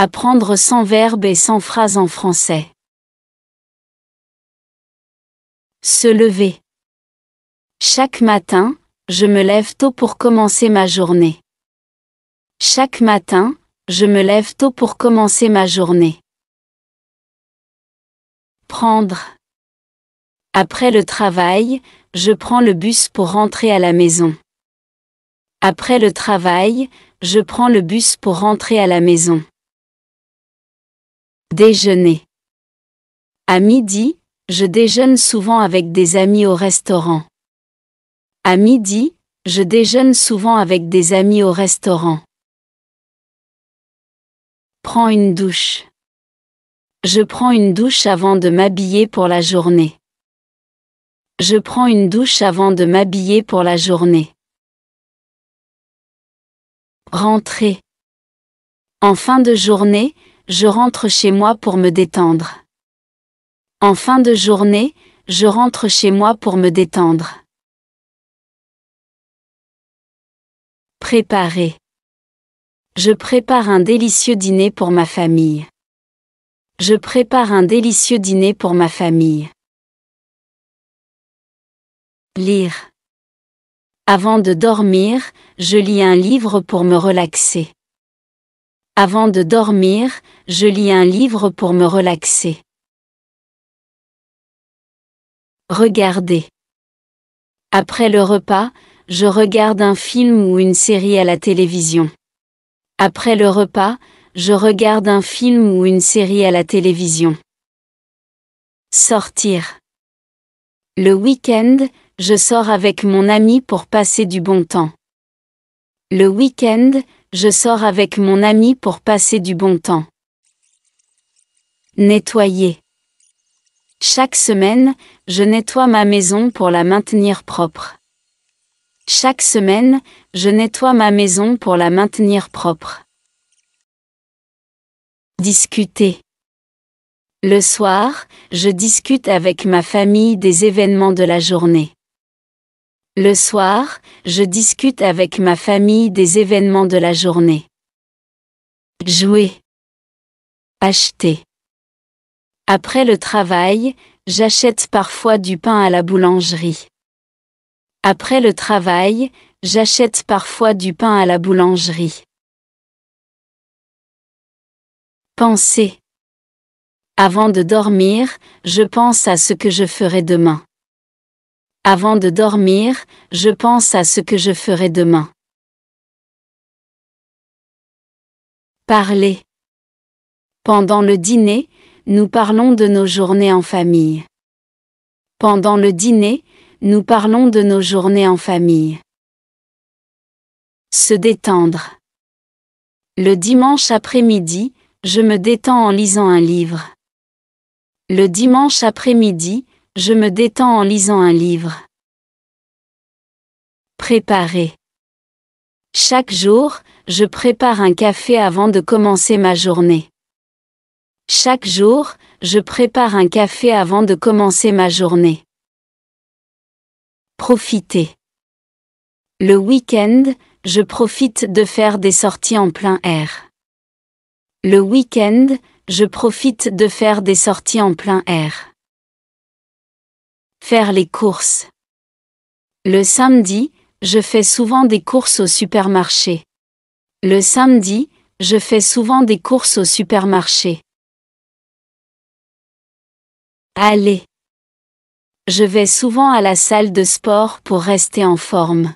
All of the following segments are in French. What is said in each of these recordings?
Apprendre sans verbe et sans phrase en français. Se lever. Chaque matin, je me lève tôt pour commencer ma journée. Chaque matin, je me lève tôt pour commencer ma journée. Prendre. Après le travail, je prends le bus pour rentrer à la maison. Après le travail, je prends le bus pour rentrer à la maison. Déjeuner. À midi, je déjeune souvent avec des amis au restaurant. À midi, je déjeune souvent avec des amis au restaurant. Prends une douche. Je prends une douche avant de m'habiller pour la journée. Je prends une douche avant de m'habiller pour la journée. Rentrer. En fin de journée, je rentre chez moi pour me détendre. En fin de journée, je rentre chez moi pour me détendre. Préparer. Je prépare un délicieux dîner pour ma famille. Je prépare un délicieux dîner pour ma famille. Lire. Avant de dormir, je lis un livre pour me relaxer. Avant de dormir, je lis un livre pour me relaxer. Regarder. Après le repas, je regarde un film ou une série à la télévision. Après le repas, je regarde un film ou une série à la télévision. Sortir. Le week-end, je sors avec mon ami pour passer du bon temps. Le week-end, je sors avec mon ami pour passer du bon temps. Nettoyer. Chaque semaine, je nettoie ma maison pour la maintenir propre. Chaque semaine, je nettoie ma maison pour la maintenir propre. Discuter. Le soir, je discute avec ma famille des événements de la journée. Le soir, je discute avec ma famille des événements de la journée. Jouer. Acheter. Après le travail, j'achète parfois du pain à la boulangerie. Après le travail, j'achète parfois du pain à la boulangerie. Penser. Avant de dormir, je pense à ce que je ferai demain. Avant de dormir, je pense à ce que je ferai demain. Parler. Pendant le dîner, nous parlons de nos journées en famille. Pendant le dîner, nous parlons de nos journées en famille. Se détendre. Le dimanche après-midi, je me détends en lisant un livre. Le dimanche après-midi, je me détends en lisant un livre. Préparer. Chaque jour, je prépare un café avant de commencer ma journée. Chaque jour, je prépare un café avant de commencer ma journée. Profiter. Le week-end, je profite de faire des sorties en plein air. Le week-end, je profite de faire des sorties en plein air. Faire les courses. Le samedi, je fais souvent des courses au supermarché. Le samedi, je fais souvent des courses au supermarché. Aller. Je vais souvent à la salle de sport pour rester en forme.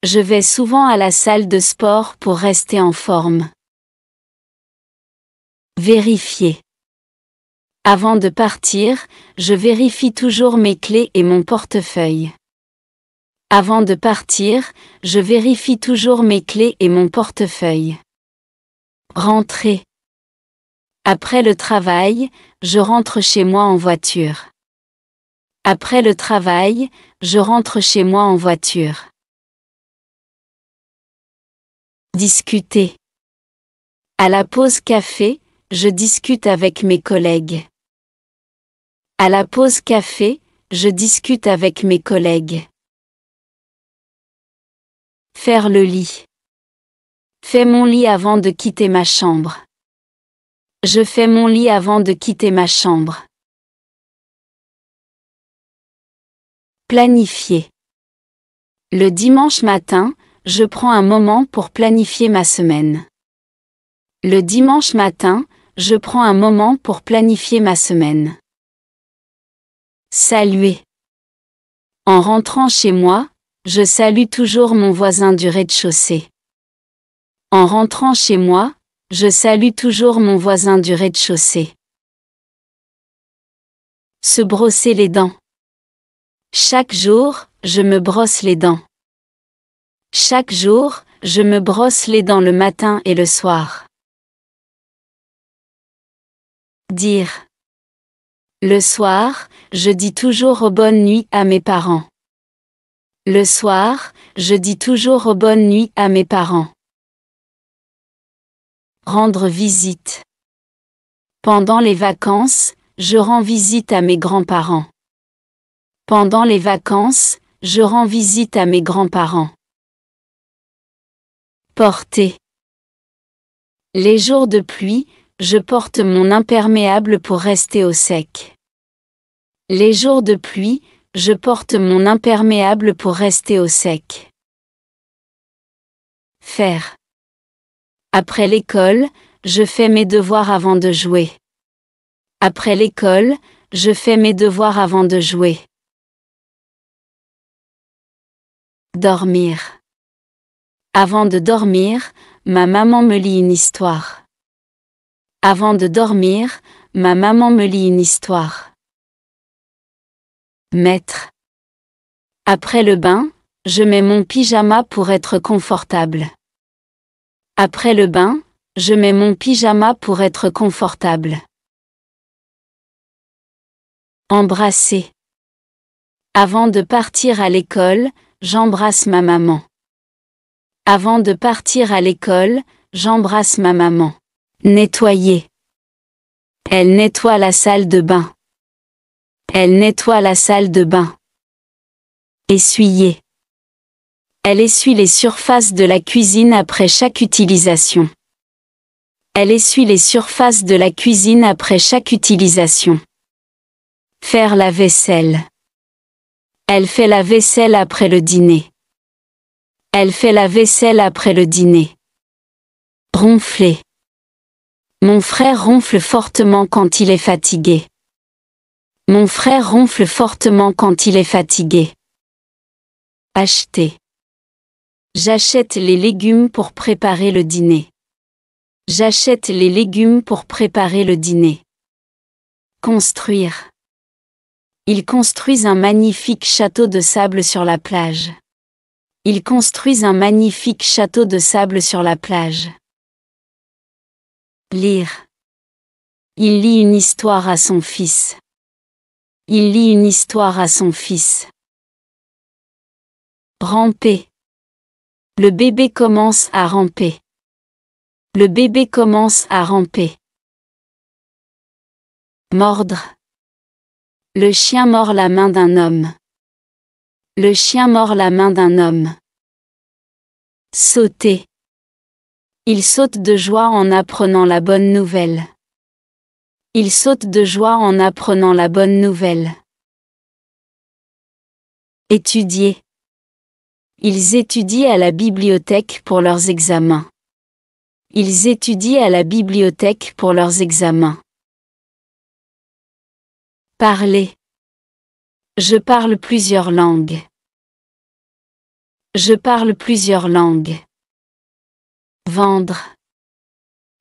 Je vais souvent à la salle de sport pour rester en forme. Vérifier. Avant de partir, je vérifie toujours mes clés et mon portefeuille. Avant de partir, je vérifie toujours mes clés et mon portefeuille. Rentrer. Après le travail, je rentre chez moi en voiture. Après le travail, je rentre chez moi en voiture. Discuter. À la pause café, je discute avec mes collègues. À la pause café, je discute avec mes collègues. Faire le lit. Fais mon lit avant de quitter ma chambre. Je fais mon lit avant de quitter ma chambre. Planifier. Le dimanche matin, je prends un moment pour planifier ma semaine. Le dimanche matin, je prends un moment pour planifier ma semaine. Saluer. En rentrant chez moi, je salue toujours mon voisin du rez-de-chaussée. En rentrant chez moi, je salue toujours mon voisin du rez-de-chaussée. Se brosser les dents. Chaque jour, je me brosse les dents. Chaque jour, je me brosse les dents le matin et le soir. Dire. Le soir, je dis toujours bonne nuit à mes parents. Le soir, je dis toujours bonne nuit à mes parents. Rendre visite. Pendant les vacances, je rends visite à mes grands-parents. Pendant les vacances, je rends visite à mes grands-parents. Porter. Les jours de pluie, je porte mon imperméable pour rester au sec. Les jours de pluie, je porte mon imperméable pour rester au sec. Faire. Après l'école, je fais mes devoirs avant de jouer. Après l'école, je fais mes devoirs avant de jouer. Dormir. Avant de dormir, ma maman me lit une histoire. Avant de dormir, ma maman me lit une histoire. Mettre. Après le bain, je mets mon pyjama pour être confortable. Après le bain, je mets mon pyjama pour être confortable. Embrasser. Avant de partir à l'école, j'embrasse ma maman. Avant de partir à l'école, j'embrasse ma maman. Nettoyer. Elle nettoie la salle de bain. Elle nettoie la salle de bain. Essuyer. Elle essuie les surfaces de la cuisine après chaque utilisation. Elle essuie les surfaces de la cuisine après chaque utilisation. Faire la vaisselle. Elle fait la vaisselle après le dîner. Elle fait la vaisselle après le dîner. Ronfler. Mon frère ronfle fortement quand il est fatigué. Mon frère ronfle fortement quand il est fatigué. Acheter. J'achète les légumes pour préparer le dîner. J'achète les légumes pour préparer le dîner. Construire. Ils construisent un magnifique château de sable sur la plage. Ils construisent un magnifique château de sable sur la plage. Lire. Il lit une histoire à son fils. Il lit une histoire à son fils. Ramper. Le bébé commence à ramper. Le bébé commence à ramper. Mordre. Le chien mord la main d'un homme. Le chien mord la main d'un homme. Sauter. Il saute de joie en apprenant la bonne nouvelle. Il saute de joie en apprenant la bonne nouvelle. Étudier. Ils étudient à la bibliothèque pour leurs examens. Ils étudient à la bibliothèque pour leurs examens. Parler. Je parle plusieurs langues. Je parle plusieurs langues. Vendre.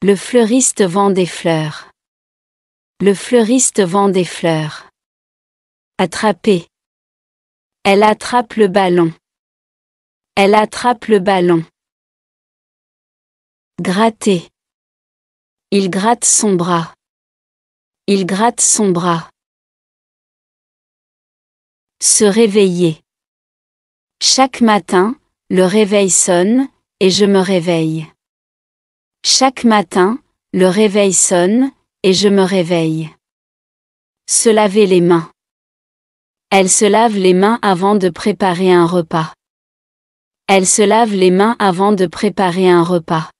Le fleuriste vend des fleurs. Le fleuriste vend des fleurs. Attraper. Elle attrape le ballon. Elle attrape le ballon. Gratter. Il gratte son bras. Il gratte son bras. Se réveiller. Chaque matin, le réveil sonne, et je me réveille. Chaque matin, le réveil sonne, et je me réveille. Se laver les mains. Elle se lave les mains avant de préparer un repas. Elle se lave les mains avant de préparer un repas.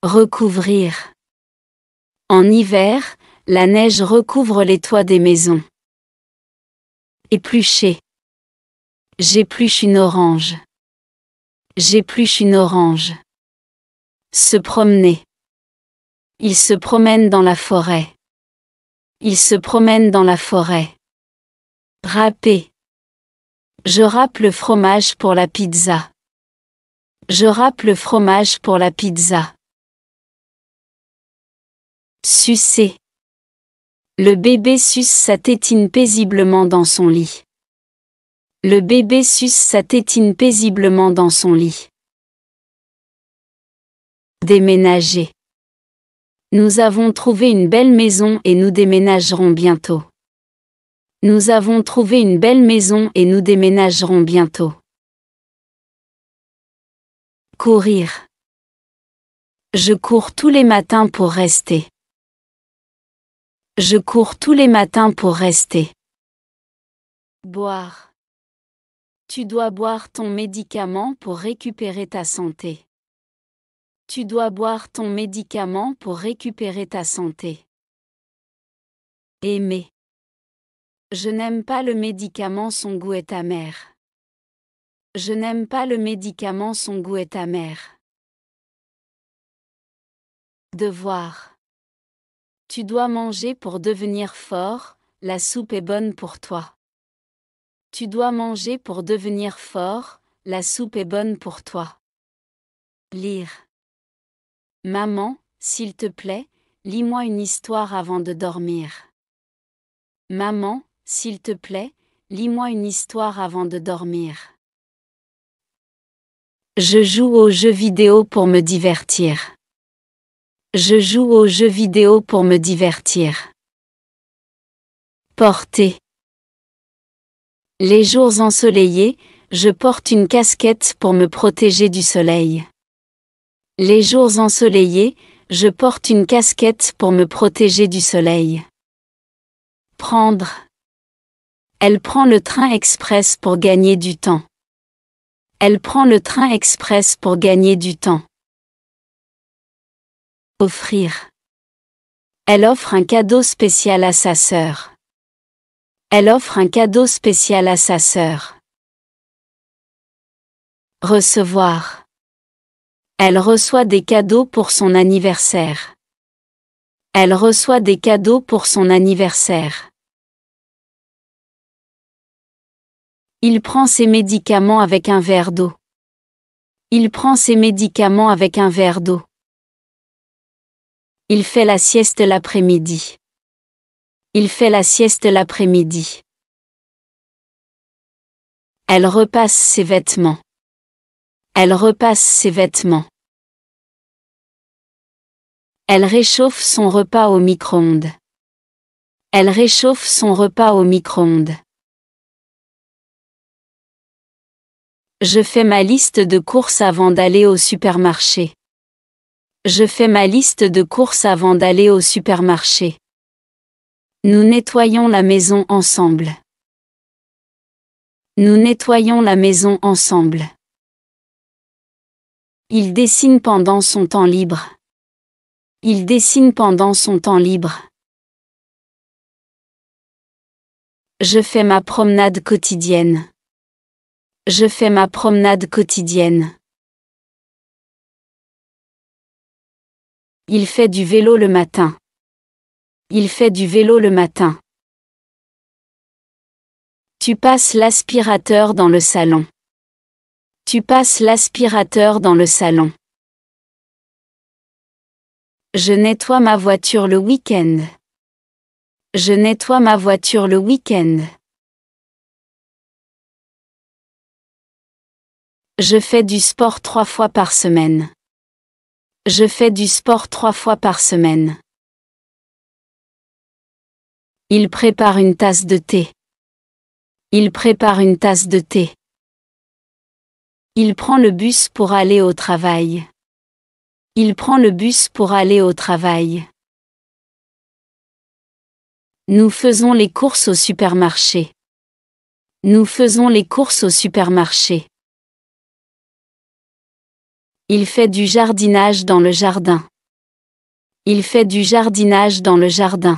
Recouvrir. En hiver, la neige recouvre les toits des maisons. Éplucher. J'épluche une orange. J'épluche une orange. Se promener. Il se promène dans la forêt. Il se promène dans la forêt. Râper. Je râpe le fromage pour la pizza. Je râpe le fromage pour la pizza. Sucer. Le bébé suce sa tétine paisiblement dans son lit. Le bébé suce sa tétine paisiblement dans son lit. Déménager. Nous avons trouvé une belle maison et nous déménagerons bientôt. Nous avons trouvé une belle maison et nous déménagerons bientôt. Courir. Je cours tous les matins pour rester. Je cours tous les matins pour rester. Boire. Tu dois boire ton médicament pour récupérer ta santé. Tu dois boire ton médicament pour récupérer ta santé. Aimer. Je n'aime pas le médicament, son goût est amer. Je n'aime pas le médicament, son goût est amer. Devoir. Tu dois manger pour devenir fort, la soupe est bonne pour toi. Tu dois manger pour devenir fort, la soupe est bonne pour toi. Lire. Maman, s'il te plaît, lis-moi une histoire avant de dormir. Maman, s'il te plaît, lis-moi une histoire avant de dormir. Je joue aux jeux vidéo pour me divertir. Je joue aux jeux vidéo pour me divertir. Porter. Les jours ensoleillés, je porte une casquette pour me protéger du soleil. Les jours ensoleillés, je porte une casquette pour me protéger du soleil. Prendre. Elle prend le train express pour gagner du temps. Elle prend le train express pour gagner du temps. Offrir. Elle offre un cadeau spécial à sa sœur. Elle offre un cadeau spécial à sa sœur. Recevoir. Elle reçoit des cadeaux pour son anniversaire. Elle reçoit des cadeaux pour son anniversaire. Il prend ses médicaments avec un verre d'eau. Il prend ses médicaments avec un verre d'eau. Il fait la sieste l'après-midi. Il fait la sieste l'après-midi. Elle repasse ses vêtements. Elle repasse ses vêtements. Elle réchauffe son repas au micro-ondes. Elle réchauffe son repas au micro-ondes. Je fais ma liste de courses avant d'aller au supermarché. Je fais ma liste de courses avant d'aller au supermarché. Nous nettoyons la maison ensemble. Nous nettoyons la maison ensemble. Il dessine pendant son temps libre. Il dessine pendant son temps libre. Je fais ma promenade quotidienne. Je fais ma promenade quotidienne. Il fait du vélo le matin. Il fait du vélo le matin. Tu passes l'aspirateur dans le salon. Tu passes l'aspirateur dans le salon. Je nettoie ma voiture le week-end. Je nettoie ma voiture le week-end. Je fais du sport 3 fois par semaine. Je fais du sport 3 fois par semaine. Il prépare une tasse de thé. Il prépare une tasse de thé. Il prend le bus pour aller au travail. Il prend le bus pour aller au travail. Nous faisons les courses au supermarché. Nous faisons les courses au supermarché. Il fait du jardinage dans le jardin. Il fait du jardinage dans le jardin.